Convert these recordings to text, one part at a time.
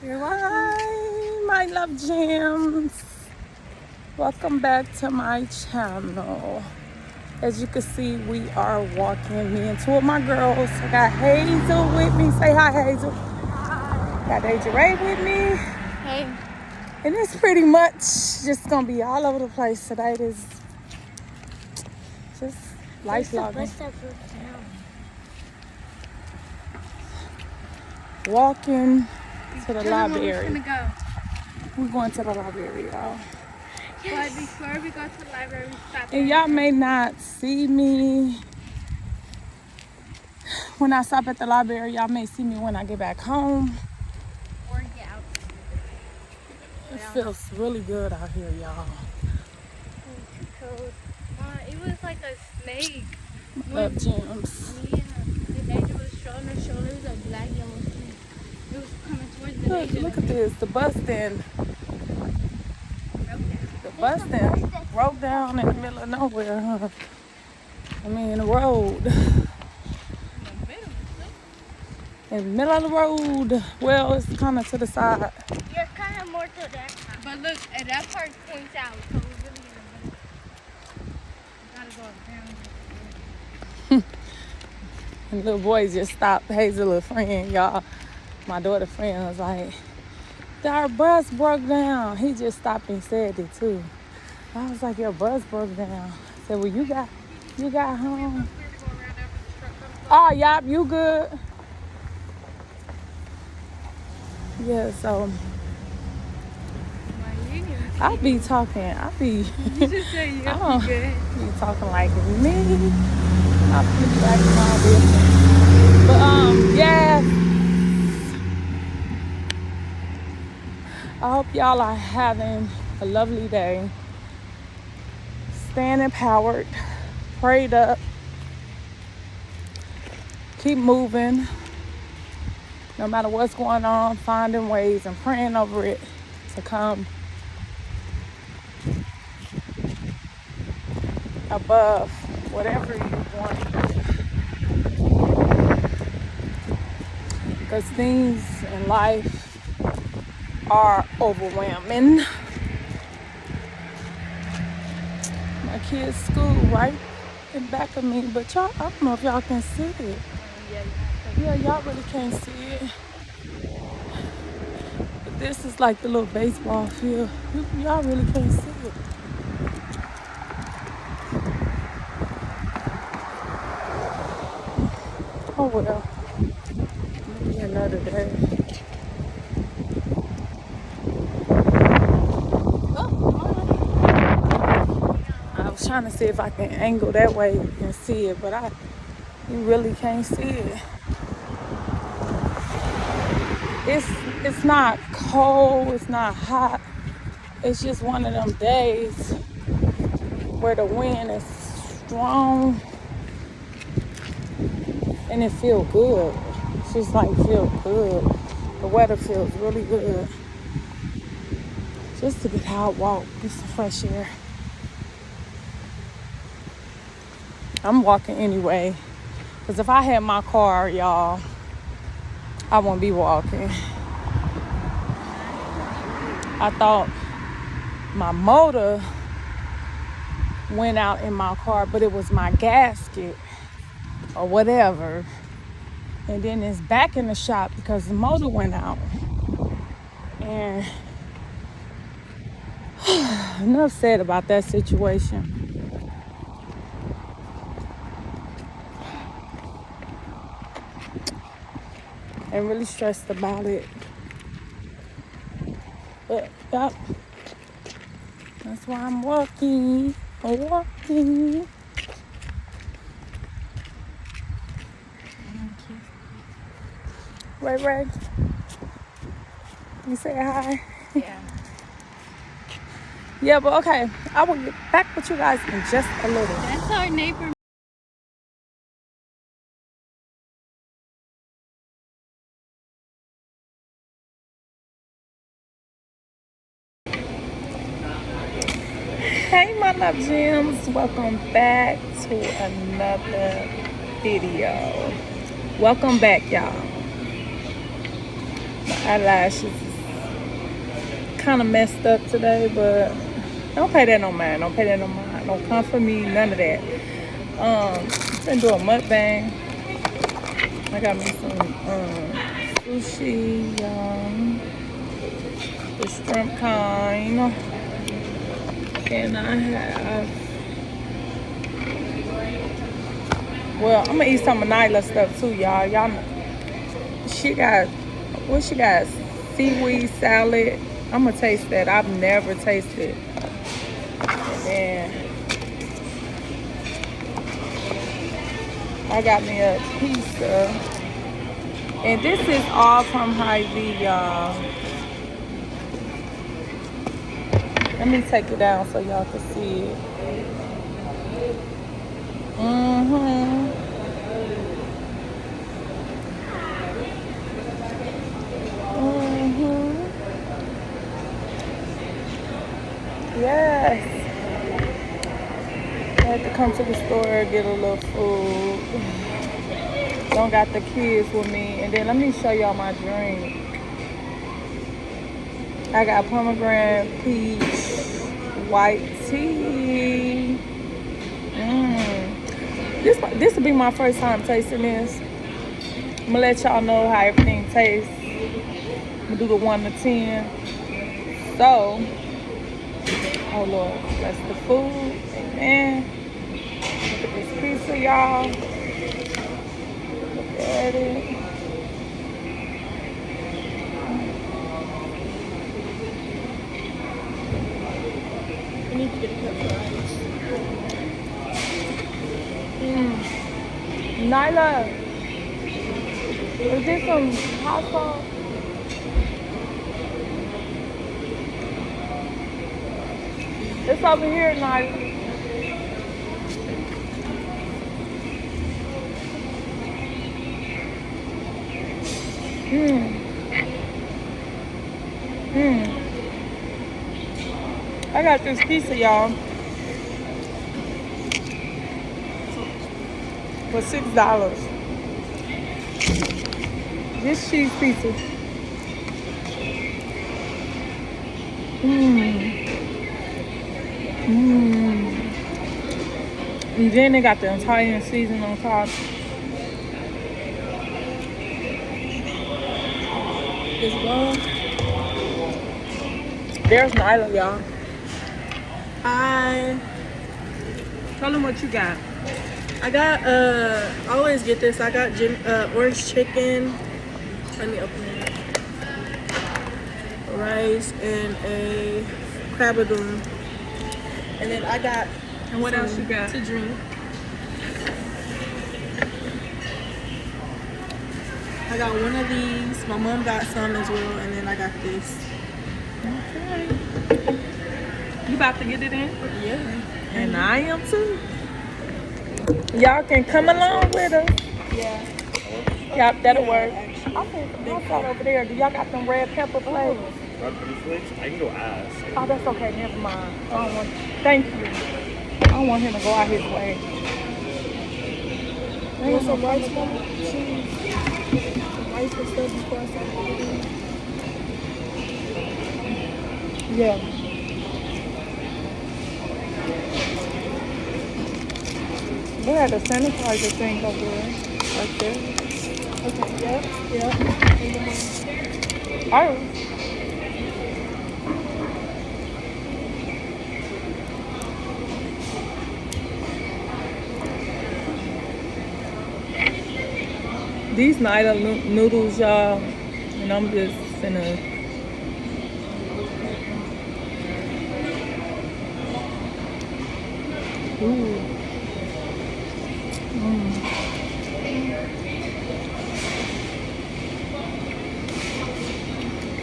Hi, my love gems. Welcome back to my channel. As you can see, we are walking. Me and two of my girls. I got Hazel with me. Say hi, Hazel. Got Deja Ray with me. Hey. And it's pretty much just gonna be all over the place today. This just life vlogging. Walking to the library. We're going to the library, y'all. Yes. But before we go to the library, we stop. And y'all may not see me when I stop at the library. Y'all may see me when I get back home. Or get out. It feels really good out here, y'all. It was like a snake. Love gems. Me and the angel was showing her shoulders a black yellow snake. It was coming towards the angel. Look at this. The bus stand. The bus stand broke down in the middle of nowhere, huh? I mean, the road. In the middle of the road. Well, it's kind of to the side. You're kind of more to that side. But look, and that part points out. So we really gotta go down. And little boy just stopped. Hazel, little friend, y'all. My daughter friend was like, our bus broke down. He just stopped and said it too. I was like, your bus broke down. I said, well, you got home. Oh, yup, you good. Yeah, so I be talking. You just say you I good. be talking like me. I be acting all different. But yeah. I hope y'all are having a lovely day. Staying empowered, prayed up, keep moving. No matter what's going on, finding ways and praying over it to come above whatever you want. Because things in life are overwhelming. My kids' school right in back of me, but y'all, I don't know if y'all can see it. Yeah, y'all really can't see it. But this is like the little baseball field. Y'all really can't see it. Oh well, maybe another day. I was trying to see if I can angle that way and see it, but you really can't see it. It's not cold, it's not hot. It's just one of them days where the wind is strong and it feels good. It's just like feel good. The weather feels really good. Just to get out, walk, get some fresh air. I'm walking anyway, because if I had my car, y'all, I wouldn't be walking. I thought my motor went out in my car, but it was my gasket or whatever. And then it's back in the shop because the motor went out. And enough said about that situation. And really stressed about it. But yep. That's why I'm walking. Ray, you say hi? Yeah. Yeah, but okay. I will get back with you guys in just a little. That's our neighbor. Hey, my love gems. Welcome back to another video. Welcome back, y'all. My eyelashes is kind of messed up today, but don't pay that no mind. Don't pay that no mind. Don't come for me. None of that. I'm gonna do a mukbang. I got me some sushi, the shrimp kind, and I have. Well, I'm gonna eat some of Nyla stuff too, y'all. Y'all know. She got, what she got? Seaweed salad. I'm gonna taste that. I've never tasted. And I got me a pizza. And this is all from Hy-Vee, y'all. Let me take it down so y'all can see it. Yes. I had to come to the store, get a little food. Don't got the kids with me. And then let me show y'all my drink. I got pomegranate, peach, white tea. This will be my first time tasting this. I'm gonna let y'all know how everything tastes. I'm gonna do the 1 to 10. So, oh Lord, that's the food. Amen. Look at this pizza, y'all. Look at it. I need to get a cup of ice. Nyla, is this some hot sauce? It's over here, Nyla. I got this pizza, y'all, for $6. This cheese pizza. And then they got the Italian seasoning on top. It's bomb. There's Nyla, y'all. Tell them what you got. I got, I always get this. I got orange chicken. Let me open it. Rice and a crabadoon. And then I got. And what else you got? To drink. I got one of these. My mom got some as well. And then I got this. Okay. You about to get it in? Yeah. And I am too. Y'all can come along with us. Yeah. Yep, that'll work. Actually. Okay, what's that over there? Do y'all got them red pepper flakes? Red pepper flakes? I can go ask. Oh, that's okay. Never mind. I don't want. Thank you. I don't want him to go out his way. You want some rice, Mama? Cheese. Rice and stuff before I start eating. Yeah. They had a sanitizer thing over there. Right there. Okay, yep. Oh. These Nyla noodles, y'all, and I'm just finna. Ooh.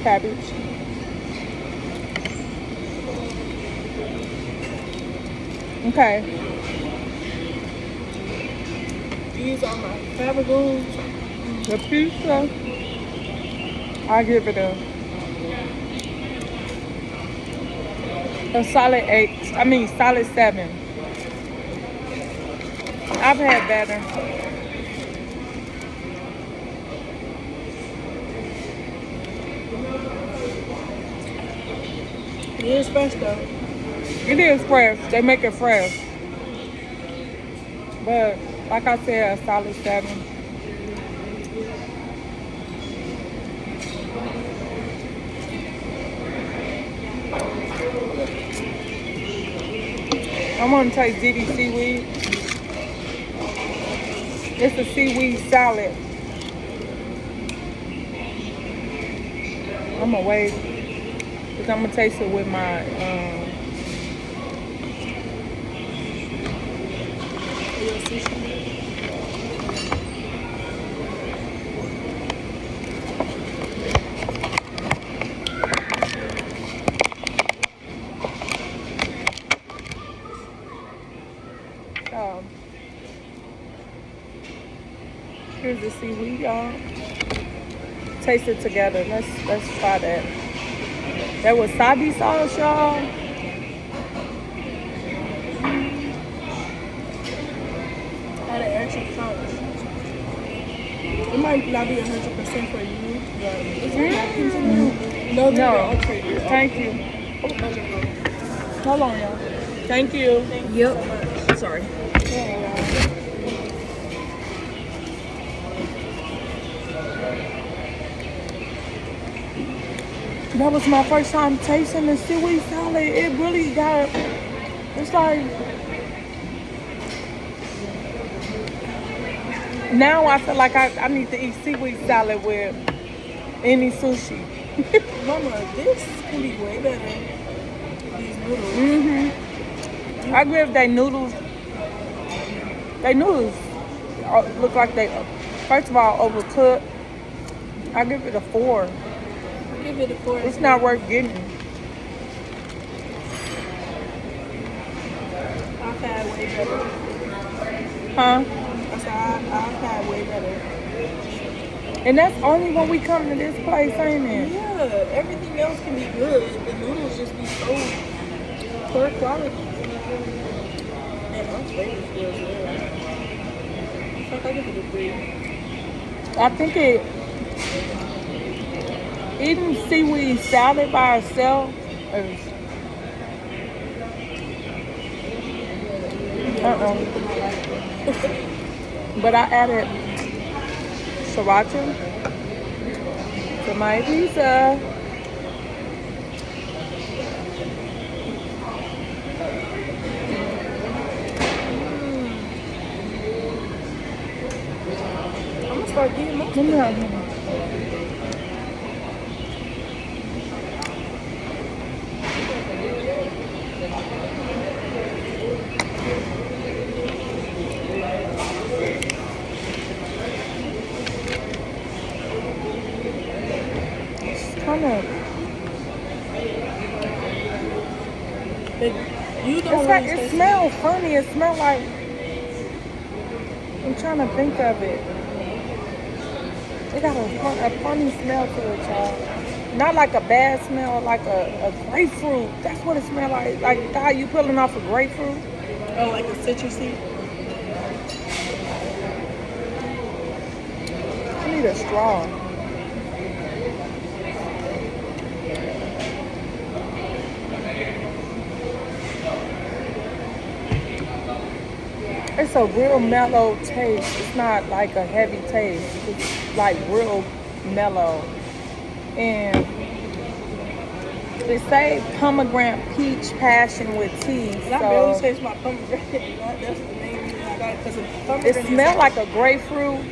Cabbage. Okay. These are my crabadoons. The pizza, I give it a solid 8. I mean solid 7. I've had better. It is fresh though. It is fresh. They make it fresh. But like I said, a solid 7. I'm gonna taste Diddy seaweed. It's a seaweed salad. I'm gonna wait because I'm gonna taste it with my here's the seaweed, y'all. Taste it together. Let's try that. That wasabi sauce, y'all. Add an extra crunch. It might not be 100% for you, but is there napkins in there? No, No. I'll trade you. Thank you. Hold on, y'all. Thank you. Yep. Sorry. That was my first time tasting the seaweed salad. It really got, it's like, now I feel like I need to eat seaweed salad with any sushi. Mama, this can be way better. These noodles. I give they noodles look like they, first of all, overcooked. I give it a 4. Give it a 4. It's not worth getting. I've had way better. Huh? I said I've had way better. And that's only when we come to this place, ain't it? Yeah, everything else can be good. The noodles just be so poor quality. And my flavor feels good. Fuck, I give it a 3. I think eating seaweed salad by itself is but I added sriracha to my pizza. I'm gonna start getting most. Let me have one. Kind of. You don't It's like, really it taste smells funny. It smells like, I'm trying to think of it. It got a funny smell to it, y'all. Not like a bad smell, like a grapefruit. That's what it smells like. Like how you pulling off a grapefruit. Oh, like a citrusy? I need a straw. It's a real mellow taste. It's not like a heavy taste. It's like real mellow. And it say pomegranate peach passion with tea. And I barely taste my pomegranate. That's the main reason I got it, because pomegranate It smells like a grapefruit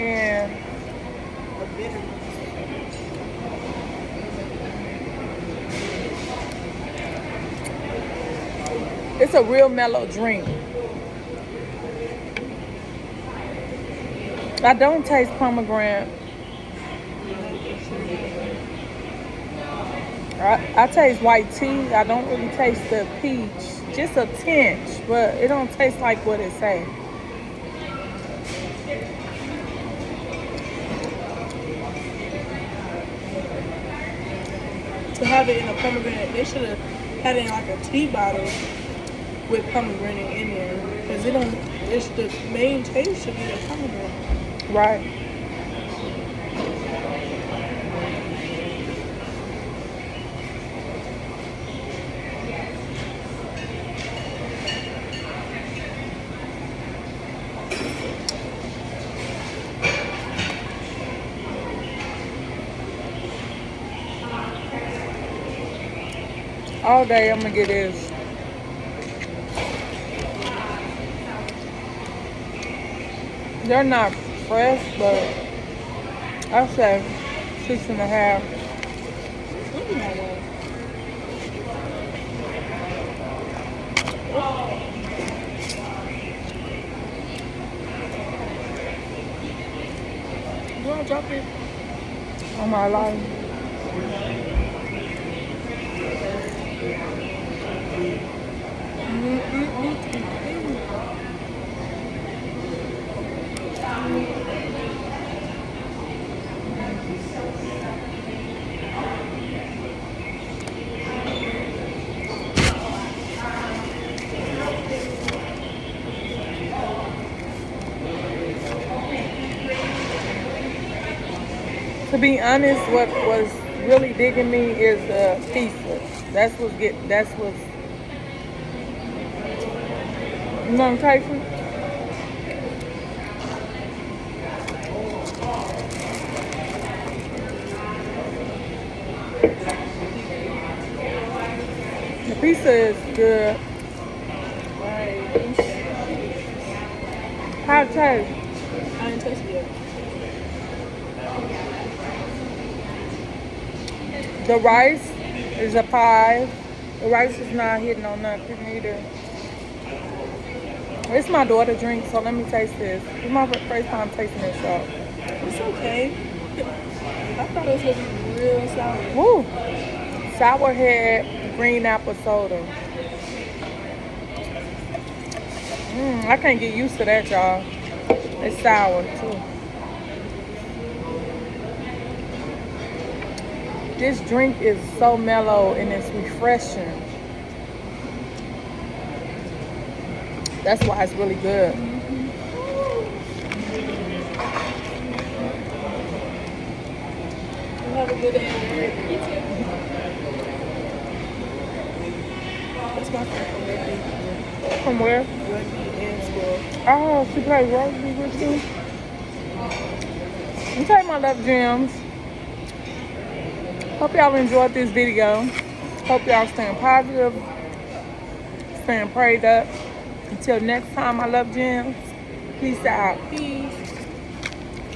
and a bitter. it's a real mellow drink. I don't taste pomegranate. I taste white tea. I don't really taste the peach. Just a tinge, but it don't taste like what it say. To have it in a pomegranate, they should have had it in like a tea bottle with pomegranate in there. Because it don't, it's the main taste should be the pomegranate. Right. All day I'm gonna get this. They're not fresh, but I say 6.5. Do I drop it? On my life. To be honest, what was really digging me is the pizza. That's what's you know what I'm tasting? The pizza is good. How it taste? I didn't taste it yet. The rice is a 5. The rice is not hitting on nothing either. It's my daughter drink, so let me taste this. It's my first time tasting this shop. It's okay. I thought it was gonna be real sour. Woo! Sour head, green apple soda. I can't get used to that, y'all. It's sour too. This drink is so mellow and it's refreshing. That's why it's really good. Have a good day. That's my friend from rugby. From where? Rugby and school. Oh, she plays rugby with you? Okay, my love gems. Hope y'all enjoyed this video. Hope y'all staying positive, staying prayed up. Until next time, my love gems. Peace out. Peace.